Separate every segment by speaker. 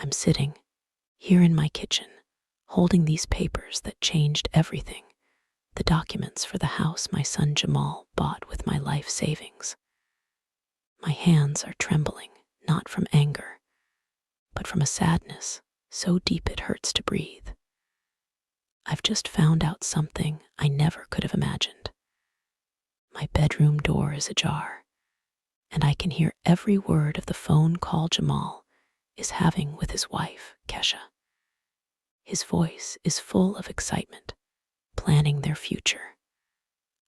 Speaker 1: I'm sitting here in my kitchen, holding these papers that changed everything, the documents for the house my son Jamal bought with my life savings. My hands are trembling, not from anger, but from a sadness so deep it hurts to breathe. I've just found out something I never could have imagined. My bedroom door is ajar, and I can hear every word of the phone call Jamal is having with his wife, Kesha. His voice is full of excitement, planning their future.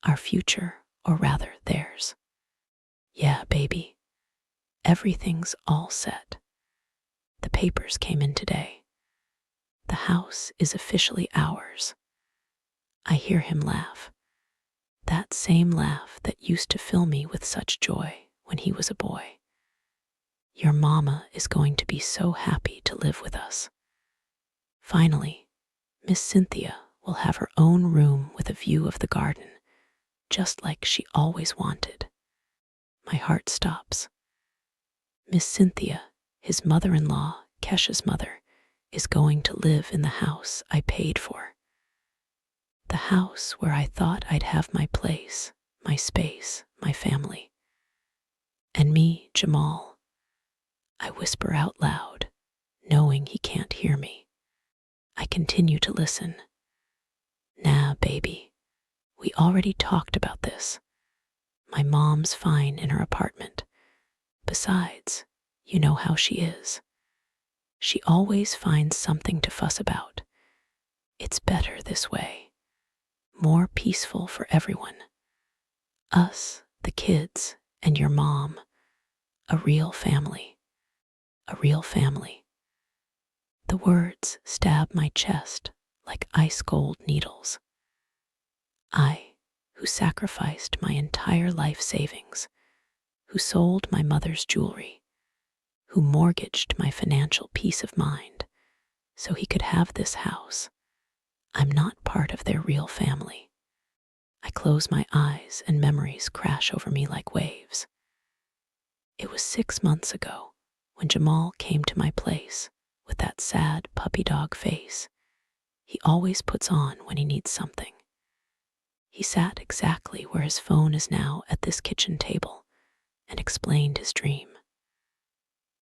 Speaker 1: Our future, or rather theirs. Yeah, baby, everything's all set. The papers came in today. The house is officially ours. I hear him laugh. That same laugh that used to fill me with such joy when he was a boy. Your mama is going to be so happy to live with us. Finally, Miss Cynthia will have her own room with a view of the garden, just like she always wanted. My heart stops. Miss Cynthia, his mother-in-law, Kesha's mother, is going to live in the house I paid for. The house where I thought I'd have my place, my space, my family. And me, Jamal, I whisper out loud, knowing he can't hear me. I continue to listen. Nah, baby, we already talked about this. My mom's fine in her apartment. Besides, you know how she is. She always finds something to fuss about. It's better this way. More peaceful for everyone. Us, the kids, and your mom. A real family. A real family. The words stab my chest like ice-cold needles. I, who sacrificed my entire life savings, who sold my mother's jewelry, who mortgaged my financial peace of mind so he could have this house. I'm not part of their real family. I close my eyes and memories crash over me like waves. It was 6 months ago when Jamal came to my place with that sad puppy dog face he always puts on when he needs something. He sat exactly where his phone is now at this kitchen table and explained his dream.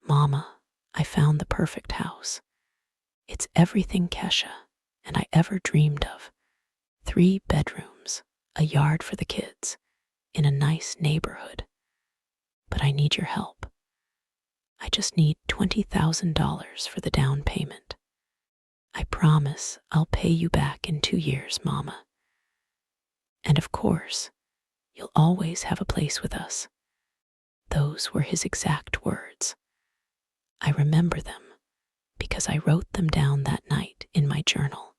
Speaker 1: Mama, I found the perfect house. It's everything Kesha and I ever dreamed of. 3 bedrooms, a yard for the kids, in a nice neighborhood. But I need your help. I just need $20,000 for the down payment. I promise I'll pay you back in 2 years, Mama. And of course, you'll always have a place with us. Those were his exact words. I remember them because I wrote them down that night in my journal.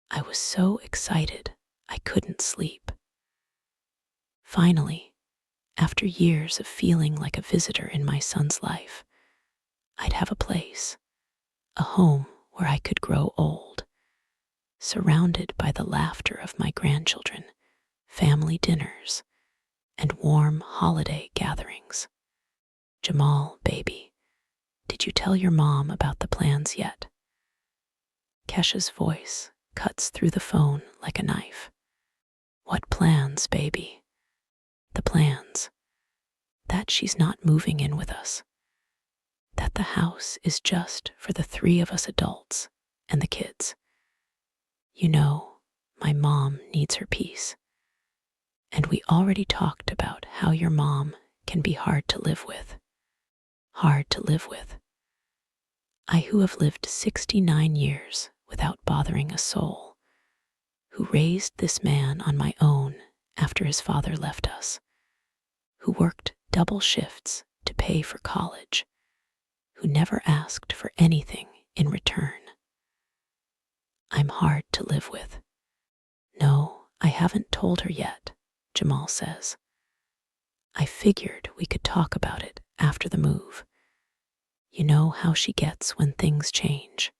Speaker 1: I was so excited I couldn't sleep. Finally, after years of feeling like a visitor in my son's life, I'd have a place, a home where I could grow old, surrounded by the laughter of my grandchildren, family dinners, and warm holiday gatherings. Jamal, baby, did you tell your mom about the plans yet? Kesha's voice cuts through the phone like a knife. What plans, baby? The plans. That she's not moving in with us. That the house is just for the 3 of us adults and the kids. You know, my mom needs her peace. And we already talked about how your mom can be hard to live with. Hard to live with. I who have lived 69 years without bothering a soul, who raised this man on my own after his father left us, who worked double shifts to pay for college, who never asked for anything in return. I'm hard to live with. No, I haven't told her yet, Jamal says. I figured we could talk about it after the move. You know how she gets when things change.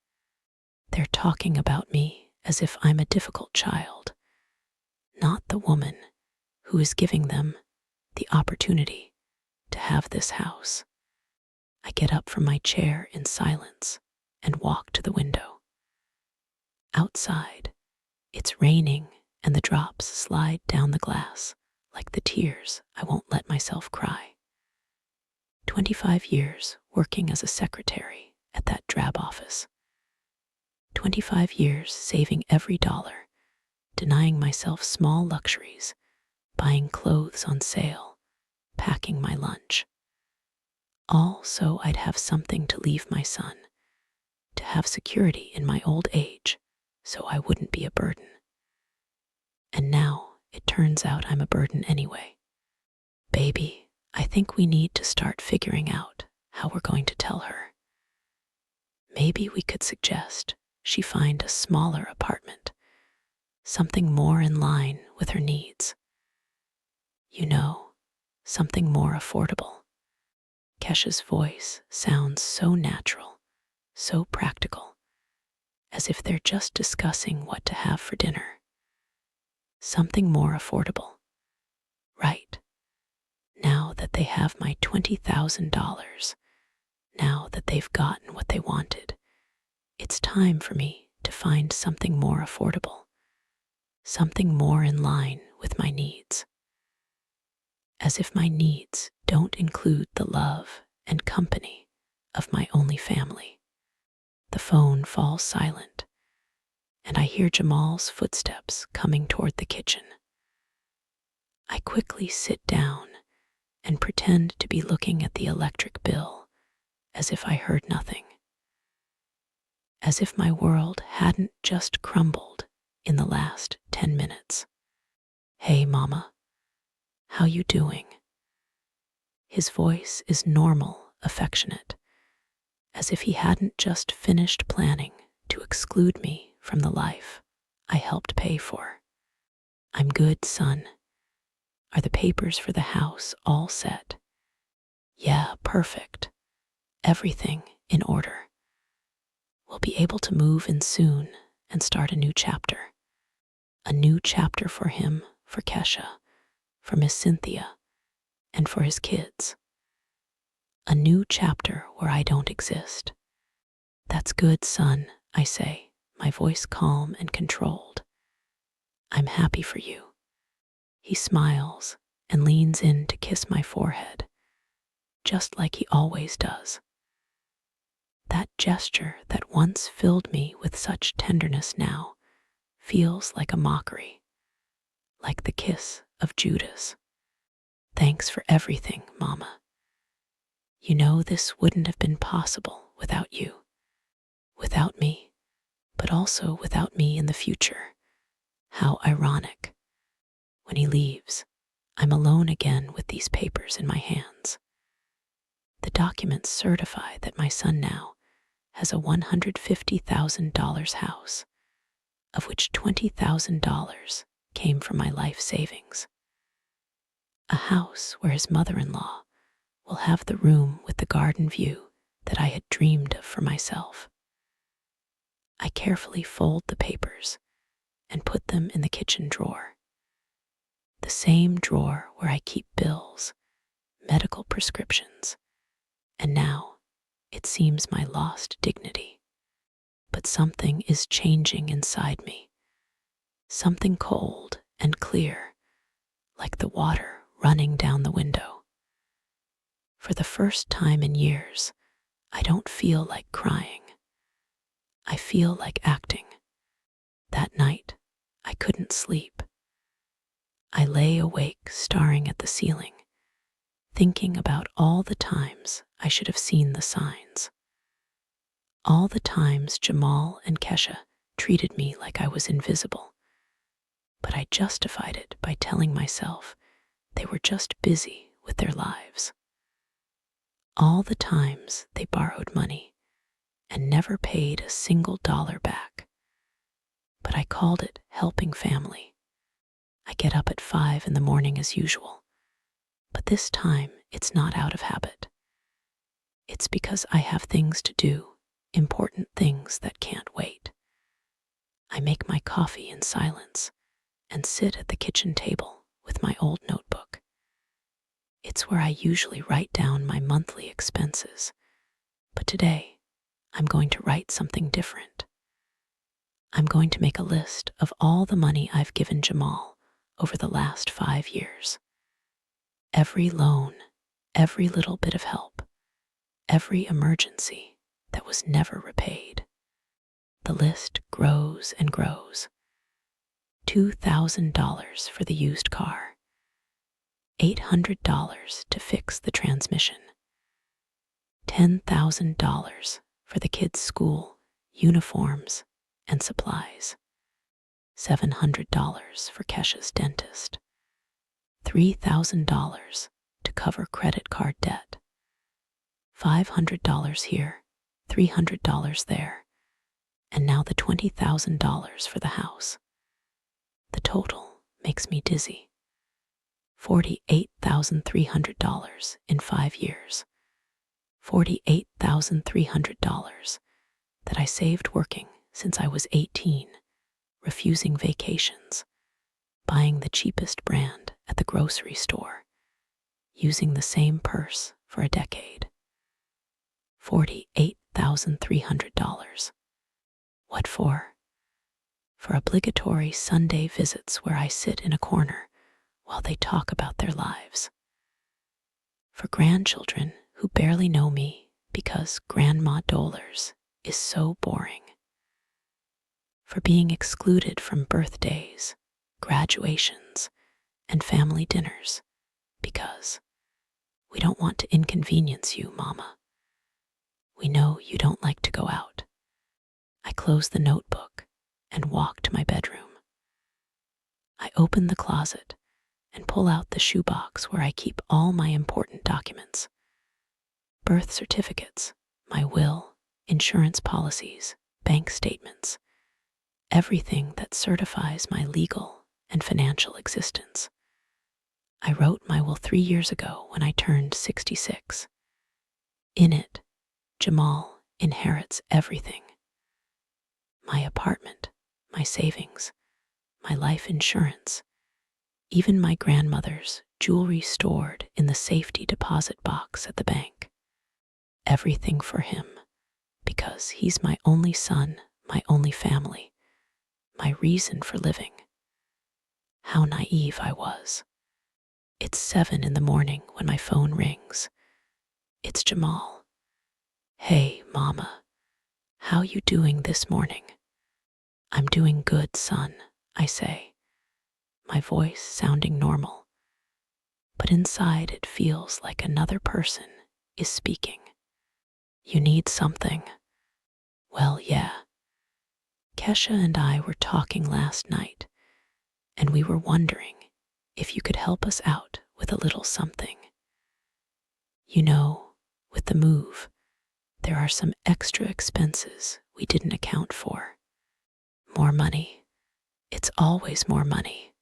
Speaker 1: They're talking about me as if I'm a difficult child, not the woman who is giving them the opportunity to have this house. I get up from my chair in silence and walk to the window. Outside, it's raining and the drops slide down the glass like the tears I won't let myself cry. 25 years working as a secretary at that drab office. 25 years saving every dollar, denying myself small luxuries, buying clothes on sale, packing my lunch. All so I'd have something to leave my son, to have security in my old age, so I wouldn't be a burden. And now it turns out I'm a burden anyway. Baby, I think we need to start figuring out how we're going to tell her. Maybe we could suggest she find a smaller apartment, something more in line with her needs. You know, something more affordable. Kesha's voice sounds so natural, so practical, as if they're just discussing what to have for dinner. Something more affordable. Right. Now that they have my $20,000, now that they've gotten what they wanted, it's time for me to find something more affordable, something more in line with my needs. As if my needs don't include the love and company of my only family. The phone falls silent, and I hear Jamal's footsteps coming toward the kitchen. I quickly sit down and pretend to be looking at the electric bill as if I heard nothing. As if my world hadn't just crumbled in the last 10 minutes. Hey, Mama, how you doing? His voice is normal, affectionate, as if he hadn't just finished planning to exclude me from the life I helped pay for. I'm good, son. Are the papers for the house all set? Yeah, perfect. Everything in order. We'll be able to move in soon and start a new chapter. A new chapter for him, for Kesha, for Miss Cynthia, and for his kids. A new chapter where I don't exist. That's good, son, I say, my voice calm and controlled. I'm happy for you. He smiles and leans in to kiss my forehead, just like he always does. That gesture that once filled me with such tenderness now feels like a mockery, like the kiss of Judas. Thanks for everything, Mama. You know this wouldn't have been possible without you. Without me, but also without me in the future. How ironic. When he leaves, I'm alone again with these papers in my hands. The documents certify that my son now has a $150,000 house, of which $20,000 came from my life savings. A house where his mother-in-law will have the room with the garden view that I had dreamed of for myself. I carefully fold the papers and put them in the kitchen drawer. The same drawer where I keep bills, medical prescriptions, and now it seems my lost dignity. But something is changing inside me. Something cold and clear, like the water running down the window. For the first time in years, I don't feel like crying. I feel like acting. That night, I couldn't sleep. I lay awake staring at the ceiling, thinking about all the times I should have seen the signs. All the times Jamal and Kesha treated me like I was invisible. But I justified it by telling myself they were just busy with their lives. All the times they borrowed money and never paid a single dollar back. But I called it helping family. I get up at 5 in the morning as usual, but this time it's not out of habit. It's because I have things to do, important things that can't wait. I make my coffee in silence and sit at the kitchen table with my old notebook. It's where I usually write down my monthly expenses, But today, I'm going to write something different. I'm going to make a list of all the money I've given Jamal over the last 5 years. Every loan, every little bit of help, every emergency that was never repaid. The list grows and grows. $2,000 for the used car, $800 to fix the transmission, $10,000 for the kids' school, uniforms, and supplies, $700 for Kesha's dentist, $3,000 to cover credit card debt, $500 here, $300 there, and now the $20,000 for the house. The total makes me dizzy. $48,300 in 5 years. $48,300 that I saved working since I was 18, refusing vacations, buying the cheapest brand at the grocery store, using the same purse for a decade. $48,300. What for? For obligatory Sunday visits where I sit in a corner while they talk about their lives. For grandchildren who barely know me because Grandma Dollars is so boring. For being excluded from birthdays, graduations, and family dinners because we don't want to inconvenience you, Mama. We know you don't like to go out. I close the notebook and walk to my bedroom. I open the closet and pull out the shoebox where I keep all my important documents. Birth certificates, my will, insurance policies, bank statements, everything that certifies my legal and financial existence. I wrote my will 3 years ago when I turned 66. In it, Jamal inherits everything. My apartment, my savings, my life insurance, even my grandmother's jewelry stored in the safety deposit box at the bank. Everything for him, because he's my only son, my only family, my reason for living. How naive I was. It's 7 in the morning when my phone rings. It's Jamal. Hey, Mama, how you doing this morning? I'm doing good, son, I say, my voice sounding normal, but inside it feels like another person is speaking. You need something? Well, yeah. Kesha and I were talking last night, and we were wondering if you could help us out with a little something. You know, with the move, there are some extra expenses we didn't account for. More money. It's always more money.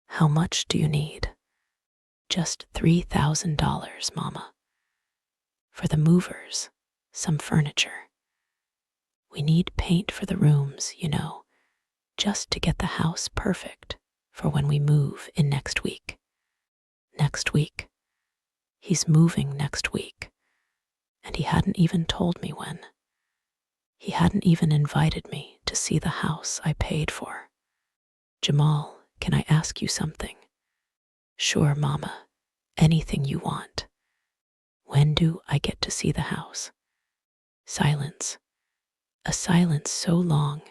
Speaker 1: How much do you need? Just $3,000, Mama. For the movers, some furniture. We need paint for the rooms, you know, just to get the house perfect for when we move in next week. Next week. He's moving next week, and he hadn't even told me when. He hadn't even invited me to see the house I paid for. Jamal, can I ask you something? Sure, Mama, anything you want. When do I get to see the house? Silence. A silence so long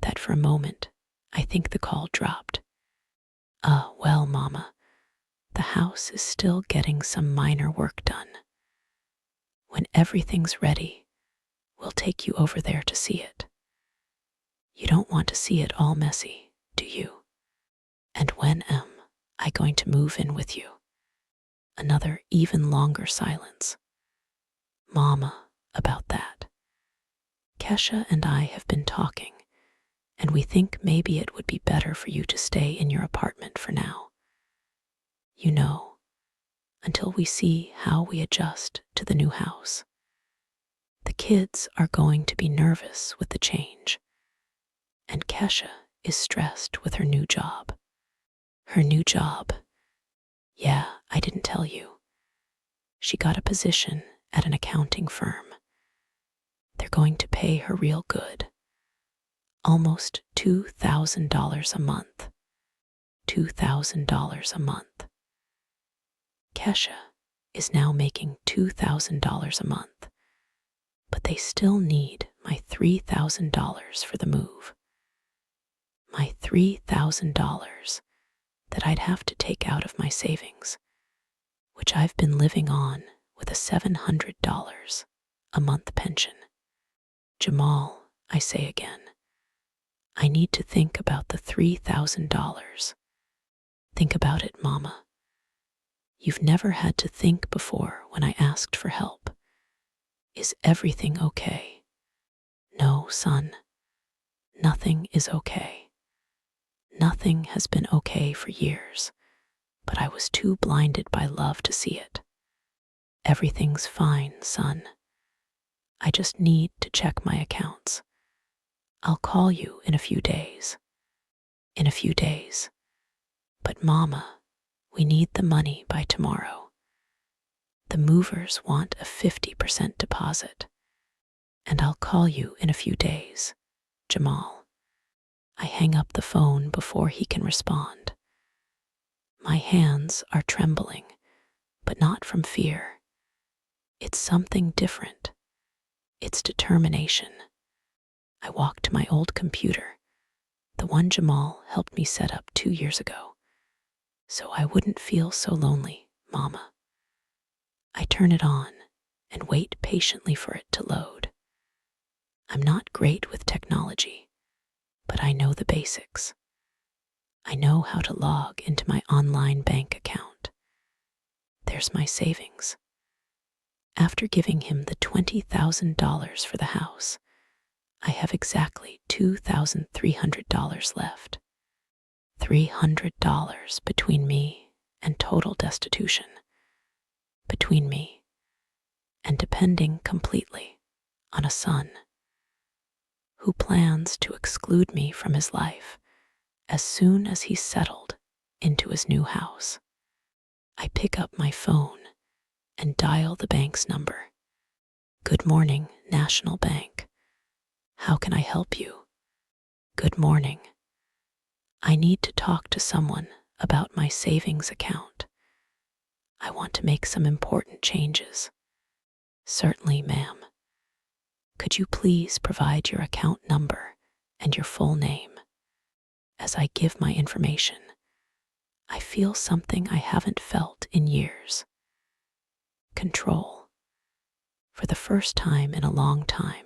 Speaker 1: that for a moment I think the call dropped. Well, Mama, the house is still getting some minor work done. When everything's ready, we'll take you over there to see it. You don't want to see it all messy, do you? And when am I going to move in with you? Another even longer silence. Mama, about that. Kesha and I have been talking, and we think maybe it would be better for you to stay in your apartment for now. You know, until we see how we adjust to the new house. The kids are going to be nervous with the change, and Kesha is stressed with her new job. Her new job. Yeah, I didn't tell you. She got a position at an accounting firm. They're going to pay her real good. Almost $2,000 a month. $2,000 a month. Kesha is now making $2,000 a month, but they still need my $3,000 for the move. My $3,000 that I'd have to take out of my savings, which I've been living on with a $700 a month pension. Jamal, I say again, I need to think about the $3,000. Think about it, Mama. You've never had to think before when I asked for help. Is everything okay? No, son. Nothing is okay. Nothing has been okay for years, but I was too blinded by love to see it. Everything's fine, son. I just need to check my accounts. I'll call you in a few days. In a few days. But Mama, we need the money by tomorrow. The movers want a 50% deposit. And I'll call you in a few days, Jamal. I hang up the phone before he can respond. My hands are trembling, but not from fear. It's something different. It's determination. I walk to my old computer, the one Jamal helped me set up 2 years ago, so I wouldn't feel so lonely, Mama. I turn it on and wait patiently for it to load. I'm not great with technology, but I know the basics. I know how to log into my online bank account. There's my savings. After giving him the $20,000 for the house, I have exactly $2,300 left. $300 between me and total destitution. Between me and depending completely on a son who plans to exclude me from his life as soon as he's settled into his new house. I pick up my phone and dial the bank's number. Good morning, National Bank. How can I help you? Good morning. I need to talk to someone about my savings account. I want to make some important changes. Certainly, ma'am. Could you please provide your account number and your full name? As I give my information, I feel something I haven't felt in years. Control. For the first time in a long time,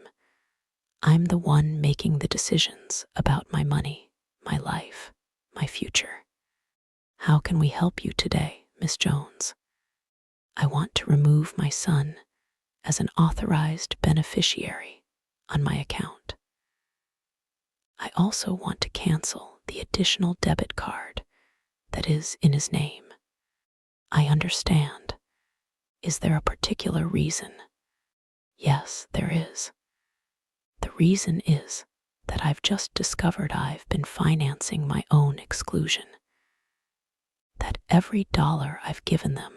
Speaker 1: I'm the one making the decisions about my money, my life, my future. How can we help you today, Miss Jones? I want to remove my son as an authorized beneficiary on my account. I also want to cancel the additional debit card that is in his name. I understand. Is there a particular reason? Yes, there is. The reason is that I've just discovered I've been financing my own exclusion. That every dollar I've given them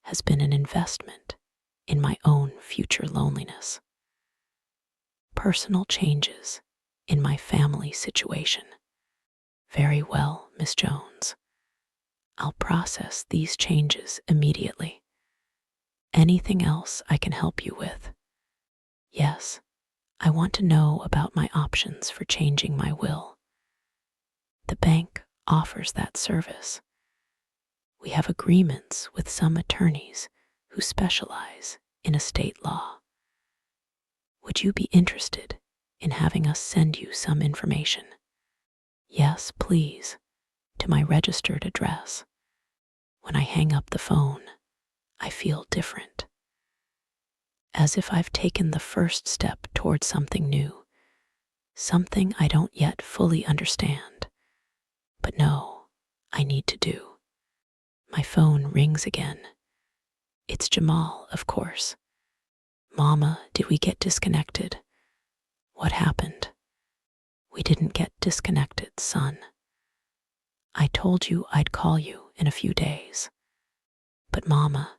Speaker 1: has been an investment in my own future loneliness. Personal changes in my family situation. Very well, Miss Jones. I'll process these changes immediately. Anything else I can help you with? Yes, I want to know about my options for changing my will. The bank offers that service. We have agreements with some attorneys who specialize in estate law. Would you be interested in having us send you some information? Yes, please, to my registered address. When I hang up the phone, I feel different. As if I've taken the first step toward something new, something I don't yet fully understand, but know I need to do. My phone rings again. It's Jamal, of course. Mama, did we get disconnected? What happened? We didn't get disconnected, son. I told you I'd call you in a few days. But Mama,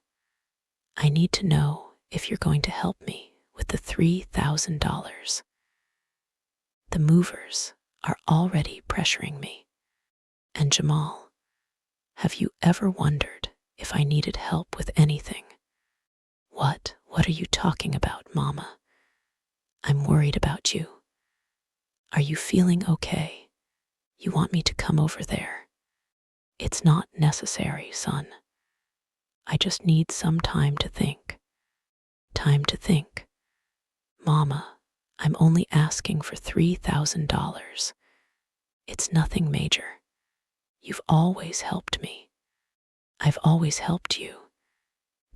Speaker 1: I need to know if you're going to help me with the $3,000. The movers are already pressuring me. And Jamal, have you ever wondered if I needed help with anything? What are you talking about, Mama? I'm worried about you. Are you feeling okay? You want me to come over there? It's not necessary, son. I just need some time to think. Time to think. Mama, I'm only asking for $3,000. It's nothing major. You've always helped me. I've always helped you.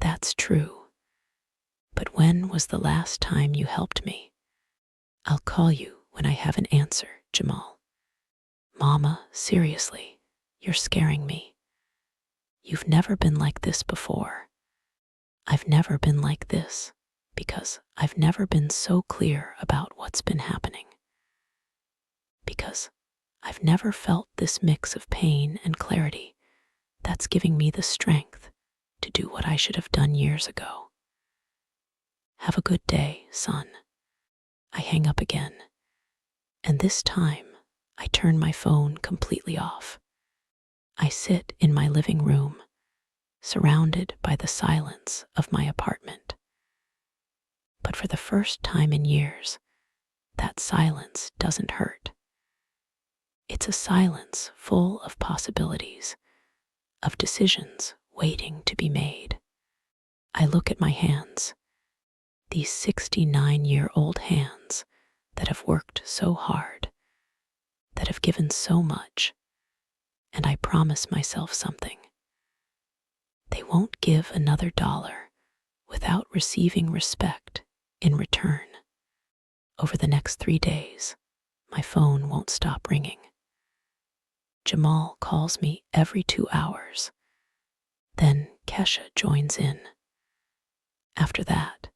Speaker 1: That's true. But when was the last time you helped me? I'll call you when I have an answer, Jamal. Mama, seriously, you're scaring me. You've never been like this before. I've never been like this because I've never been so clear about what's been happening. Because I've never felt this mix of pain and clarity that's giving me the strength to do what I should have done years ago. Have a good day, son. I hang up again, and this time I turn my phone completely off. I sit in my living room, surrounded by the silence of my apartment. But for the first time in years, that silence doesn't hurt. It's a silence full of possibilities, of decisions waiting to be made. I look at my hands, these 69-year-old hands that have worked so hard, that have given so much, and I promise myself something. They won't give another dollar without receiving respect in return. Over the next 3 days, my phone won't stop ringing. Jamal calls me every 2 hours. Then Kesha joins in. After that,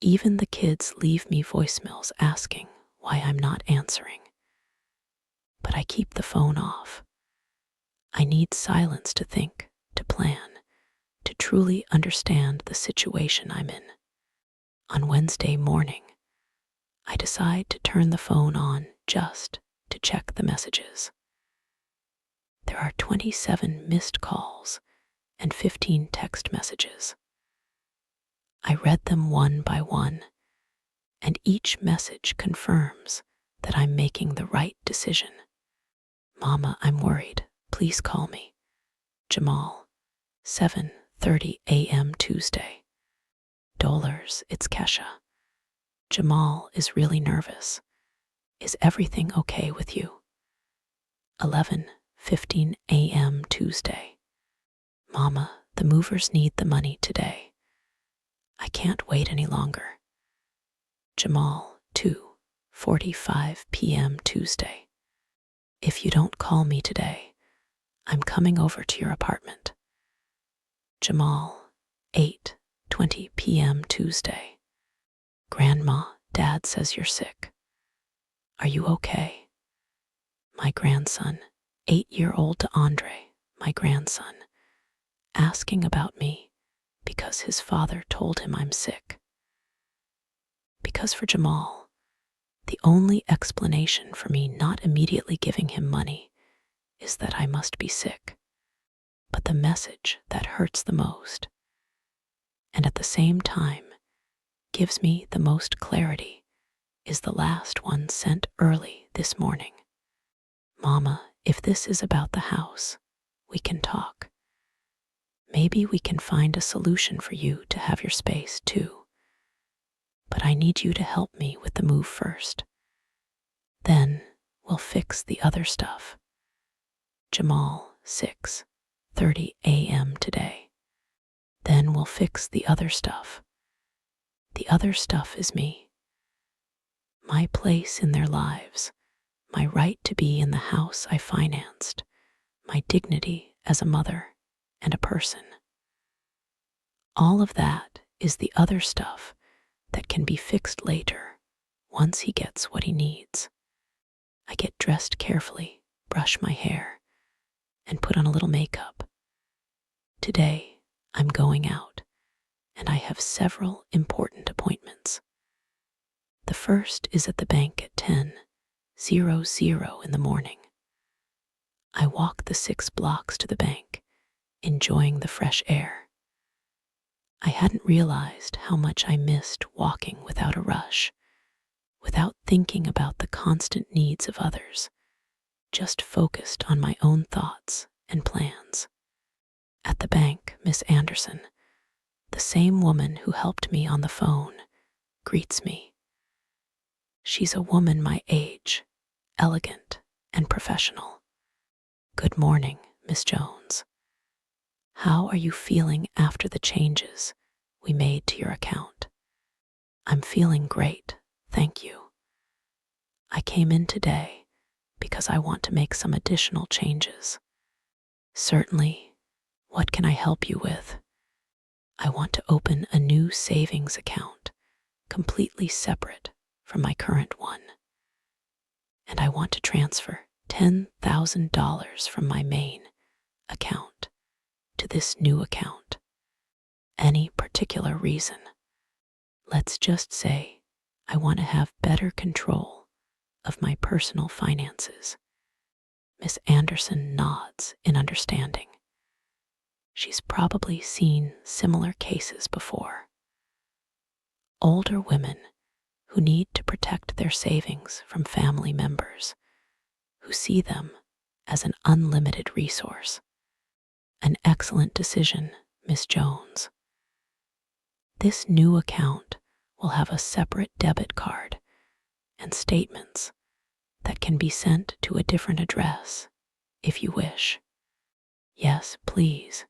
Speaker 1: even the kids leave me voicemails asking why I'm not answering. But I keep the phone off. I need silence to think, to plan, to truly understand the situation I'm in. On Wednesday morning, I decide to turn the phone on just to check the messages. There are 27 missed calls and 15 text messages. I read them one by one, and each message confirms that I'm making the right decision. Mama, I'm worried. Please call me. Jamal, 7:30 a.m. Tuesday. Dollars, it's Kesha. Jamal is really nervous. Is everything okay with you? 11:15 a.m. Tuesday. Mama, the movers need the money today. I can't wait any longer. Jamal, 2:45 p.m. Tuesday. If you don't call me today, I'm coming over to your apartment. Jamal, 8:20 p.m. Tuesday. Grandma, Dad says you're sick. Are you okay? My grandson, 8-year-old Andre, my grandson, asking about me because his father told him I'm sick. Because for Jamal, the only explanation for me not immediately giving him money is that I must be sick. But the message that hurts the most, and at the same time gives me the most clarity, is the last one sent early this morning. Mama, if this is about the house, we can talk. Maybe we can find a solution for you to have your space too. But I need you to help me with the move first. Then we'll fix the other stuff. Jamal, 6:30 a.m. today. Then we'll fix the other stuff. The other stuff is me. My place in their lives, my right to be in the house I financed, my dignity as a mother and a person. All of that is the other stuff that can be fixed later once he gets what he needs. I get dressed carefully, brush my hair, and put on a little makeup. Today, I'm going out, and I have several important appointments. The first is at the bank at 10:00 in the morning. I walk the 6 blocks to the bank, enjoying the fresh air. I hadn't realized how much I missed walking without a rush, without thinking about the constant needs of others, just focused on my own thoughts and plans. At the bank, Miss Anderson, the same woman who helped me on the phone, greets me. She's a woman my age, elegant and professional. "Good morning, Miss Jones. How are you feeling after the changes we made to your account?" "I'm feeling great, thank you. I came in today because I want to make some additional changes." "Certainly. What can I help you with?" "I want to open a new savings account, completely separate from my current one. And I want to transfer $10,000 from my main account to this new account." "Any particular reason?" "Let's just say I want to have better control of my personal finances." Miss Anderson nods in understanding. She's probably seen similar cases before. Older women who need to protect their savings from family members who see them as an unlimited resource. An excellent decision, Miss Jones. This new account will have a separate debit card and statements that can be sent to a different address if you wish. Yes, please.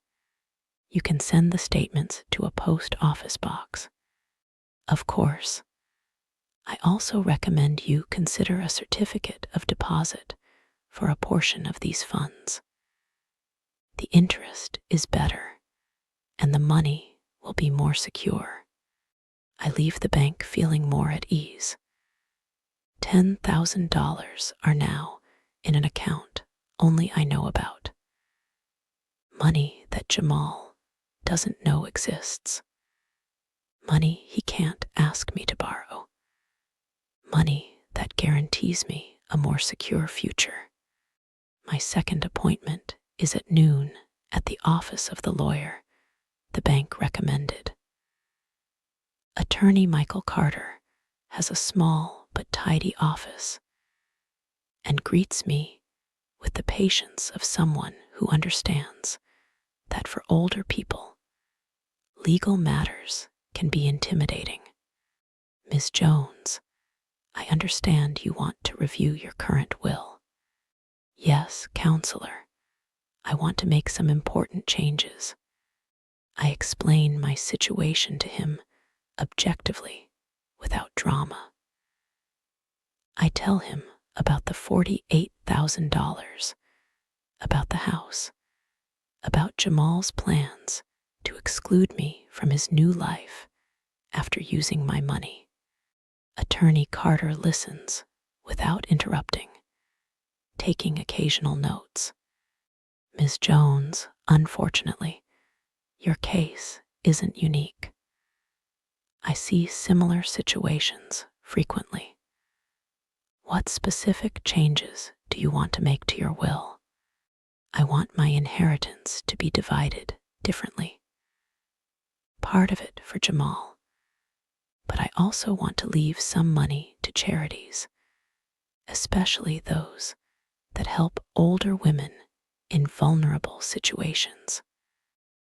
Speaker 1: You can send the statements to a post office box. Of course. I also recommend you consider a certificate of deposit for a portion of these funds. The interest is better, and the money will be more secure. I leave the bank feeling more at ease. $10,000 are now in an account only I know about. Money that Jamal doesn't know exists. Money he can't ask me to borrow. Money that guarantees me a more secure future. My second appointment is at noon at the office of the lawyer the bank recommended. Attorney Michael Carter has a small but tidy office and greets me with the patience of someone who understands that for older people, legal matters can be intimidating. "Ms. Jones, I understand you want to review your current will." "Yes, counselor. I want to make some important changes." I explain my situation to him objectively, without drama. I tell him about the $48,000, about the house, about Jamal's plans to exclude me from his new life after using my money. Attorney Carter listens without interrupting, taking occasional notes. "Ms. Jones, unfortunately, your case isn't unique. I see similar situations frequently. What specific changes do you want to make to your will?" "I want my inheritance to be divided differently. Part of it for Jamal, but I also want to leave some money to charities, especially those that help older women in vulnerable situations."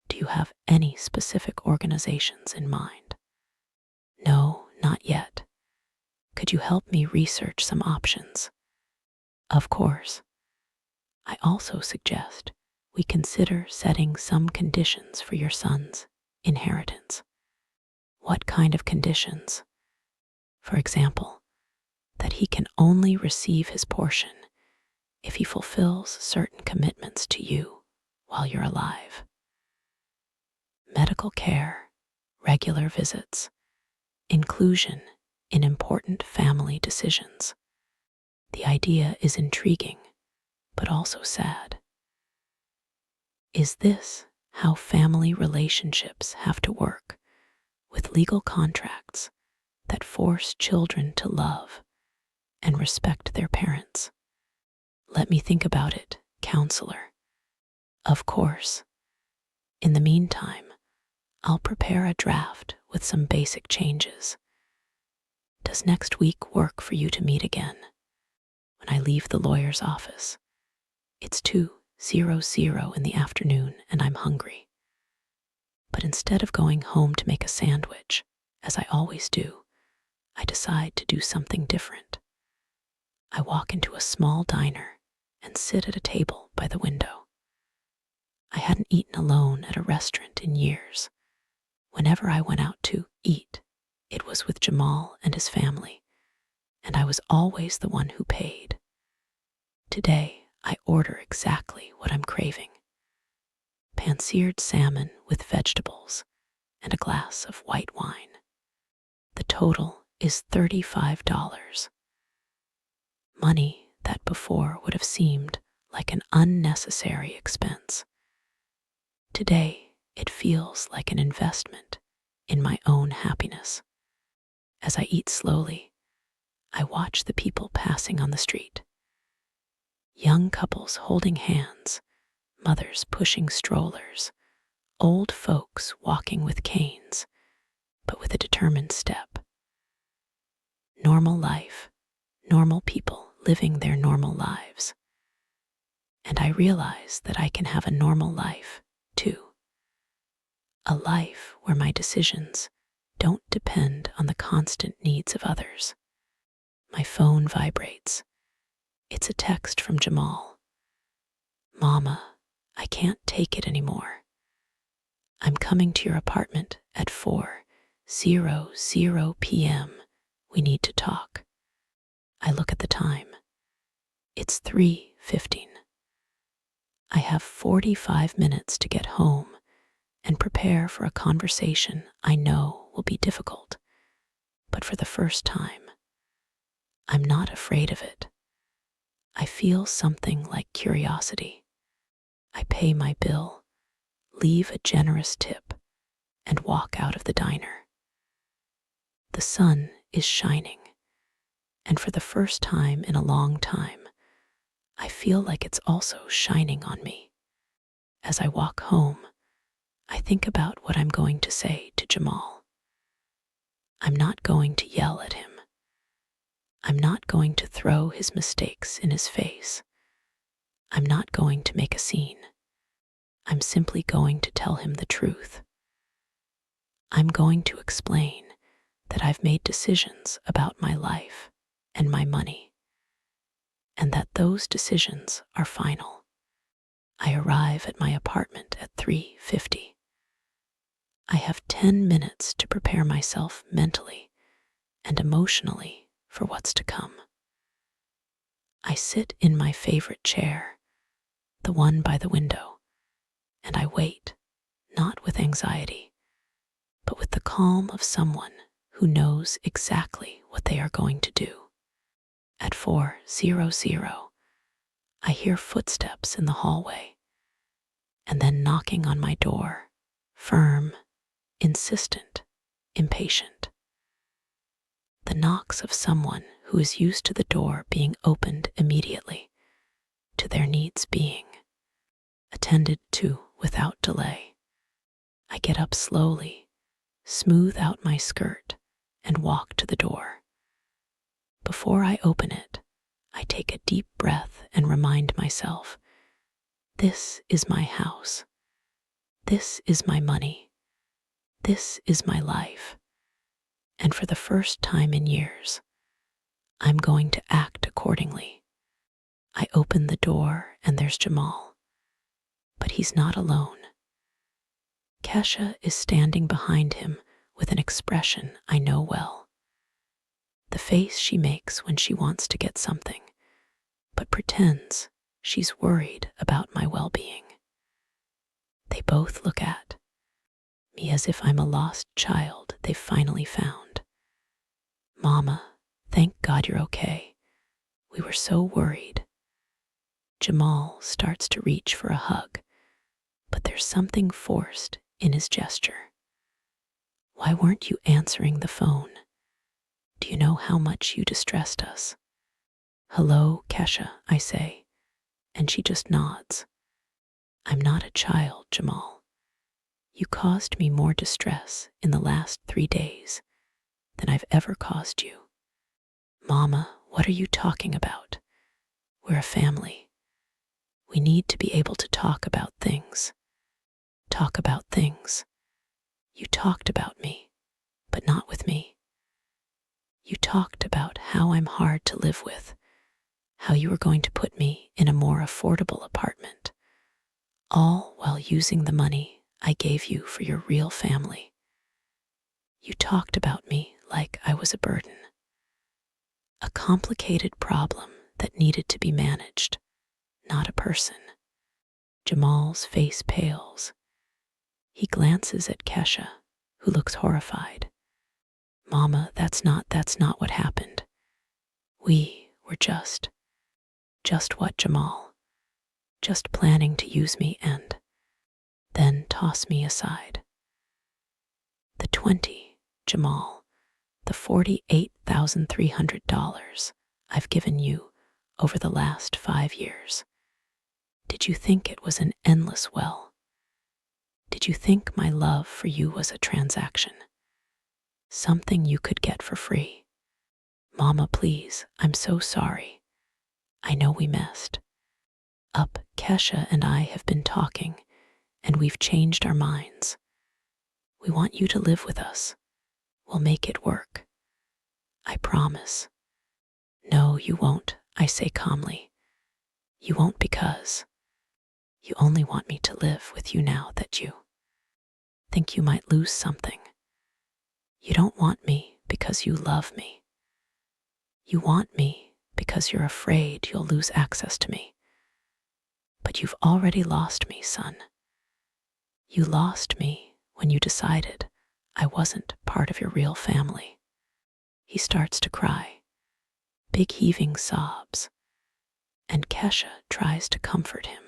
Speaker 1: "Do you have any specific organizations in mind?" "No, not yet. Could you help me research some options?" "Of course. I also suggest we consider setting some conditions for your son's inheritance." "What kind of conditions?" "For example, that he can only receive his portion if he fulfills certain commitments to you while you're alive. Medical care, regular visits, inclusion in important family decisions. The idea is intriguing, but also sad. Is this how family relationships have to work, with legal contracts that force children to love and respect their parents. Let me think about it, counselor. Of course. In the meantime, I'll prepare a draft with some basic changes. Does next week work for you to meet again? When I leave the lawyer's office, it's 2:00 in the afternoon and I'm hungry. But instead of going home to make a sandwich, as I always do, I decide to do something different. I walk into a small diner and sit at a table by the window. I hadn't eaten alone at a restaurant in years. Whenever I went out to eat, it was with Jamal and his family, and I was always the one who paid. Today, I order exactly what I'm craving: pan-seared salmon with vegetables and a glass of white wine. The total is $35. Money that before would have seemed like an unnecessary expense. Today, it feels like an investment in my own happiness. As I eat slowly, I watch the people passing on the street. Young couples holding hands, mothers pushing strollers, old folks walking with canes, but with a determined step. Normal life, normal people living their normal lives. And I realize that I can have a normal life, too. A life where my decisions don't depend on the constant needs of others. My phone vibrates. It's a text from Jamal. Mama, I can't take it anymore. I'm coming to your apartment at 4:00 p.m. We need to talk. I look at the time. It's 3:15. I have 45 minutes to get home and prepare for a conversation I know will be difficult. But for the first time, I'm not afraid of it. I feel something like curiosity. I pay my bill, leave a generous tip, and walk out of the diner. The sun is shining, and for the first time in a long time, I feel like it's also shining on me. As I walk home, I think about what I'm going to say to Jamal. I'm not going to yell at him. I'm not going to throw his mistakes in his face. I'm not going to make a scene. I'm simply going to tell him the truth. I'm going to explain that I've made decisions about my life and my money, and that those decisions are final. I arrive at my apartment at 3:50. I have 10 minutes to prepare myself mentally and emotionally for what's to come. I sit in my favorite chair, the one by the window, and I wait, not with anxiety, but with the calm of someone who knows exactly what they are going to do. At 4:00, I hear footsteps in the hallway, and then knocking on my door, firm, insistent, impatient. The knocks of someone who is used to the door being opened immediately, to their needs being attended to without delay. I get up slowly, smooth out my skirt, and walk to the door. Before I open it, I take a deep breath and remind myself, this is my house. This is my money. This is my life. And for the first time in years, I'm going to act accordingly. I open the door and there's Jamal, but he's not alone. Kesha is standing behind him with an expression I know well. The face she makes when she wants to get something, but pretends she's worried about my well-being. They both look at me as if I'm a lost child they've finally found. Mama, thank God you're okay. We were so worried. Jamal starts to reach for a hug, but there's something forced in his gesture. Why weren't you answering the phone? Do you know how much you distressed us? Hello, Kesha, I say, and she just nods. I'm not a child, Jamal. You caused me more distress in the last 3 days than I've ever caused you. Mama, what are you talking about? We're a family. We need to be able to talk about things. Talk about things. You talked about me, but not with me. You talked about how I'm hard to live with, how you were going to put me in a more affordable apartment, all while using the money I gave you for your real family. You talked about me like I was a burden, a complicated problem that needed to be managed, not a person. Jamal's face pales. He glances at Kesha, who looks horrified. Mama, that's not what happened. We were just what, Jamal? Just planning to use me and then toss me aside. The 20, Jamal, the $48,300 I've given you over the last 5 years. Did you think it was an endless well? Did you think my love for you was a transaction? Something you could get for free? Mama, please, I'm so sorry. I know we messed up. Kesha and I have been talking, and we've changed our minds. We want you to live with us. We'll make it work. I promise. No, you won't, I say calmly. You won't because you only want me to live with you now that you think you might lose something. You don't want me because you love me. You want me because you're afraid you'll lose access to me. But you've already lost me, son. You lost me when you decided I wasn't part of your real family. He starts to cry, big heaving sobs, and Kesha tries to comfort him.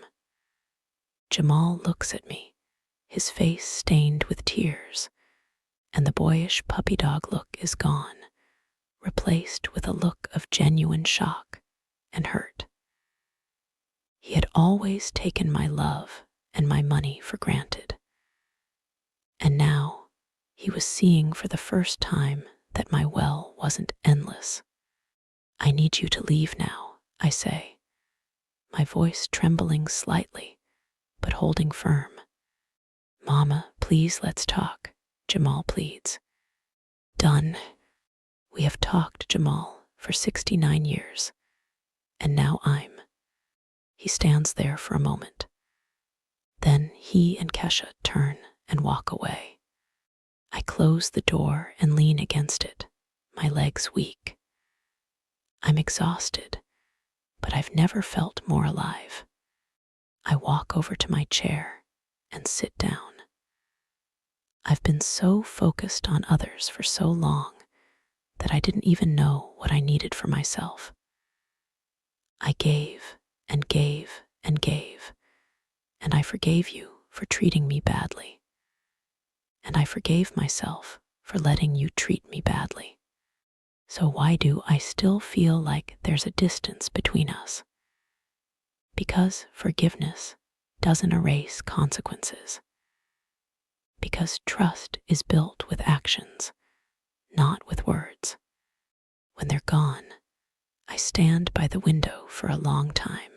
Speaker 1: Jamal looks at me, his face stained with tears, and the boyish puppy dog look is gone, replaced with a look of genuine shock and hurt. He had always taken my love and my money for granted. And now he was seeing for the first time that my well wasn't endless. I need you to leave now, I say, my voice trembling slightly, but holding firm. Mama, please let's talk, Jamal pleads. Done. We have talked, Jamal, for 69 years, and now He stands there for a moment. Then he and Kesha turn and walk away. I close the door and lean against it, my legs weak. I'm exhausted, but I've never felt more alive. I walk over to my chair and sit down. I've been so focused on others for so long that I didn't even know what I needed for myself. I gave and gave and gave, and I forgave you for treating me badly. And I forgave myself for letting you treat me badly. So why do I still feel like there's a distance between us? Because forgiveness doesn't erase consequences. Because trust is built with actions, not with words. When they're gone, I stand by the window for a long time.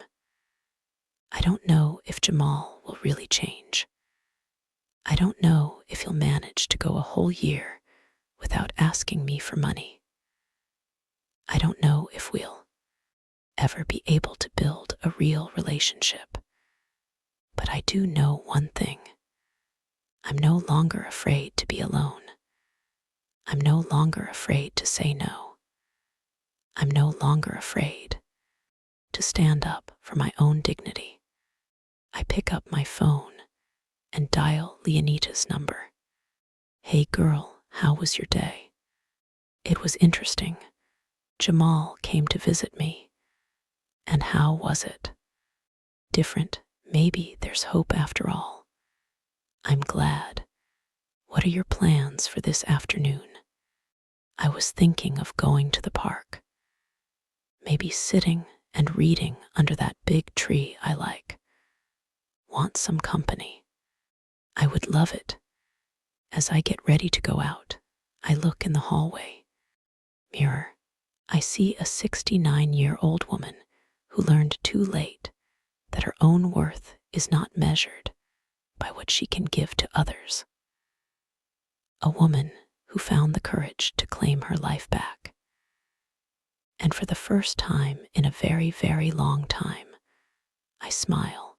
Speaker 1: I don't know if Jamal will really change. I don't know if he'll manage to go a whole year without asking me for money. I don't know if we'll ever be able to build a real relationship. But I do know one thing. I'm no longer afraid to be alone. I'm no longer afraid to say no. I'm no longer afraid to stand up for my own dignity. I pick up my phone and dial Leonita's number. Hey girl, how was your day? It was interesting. Jamal came to visit me. And how was it? Different. Maybe there's hope after all. I'm glad. What are your plans for this afternoon? I was thinking of going to the park, maybe sitting and reading under that big tree I like. Want some company? I would love it. As I get ready to go out, I look in the hallway. Mirror, I see a 69-year-old woman who learned too late that her own worth is not measured by what she can give to others. A woman who found the courage to claim her life back. And for the first time in a very, very long time, I smile.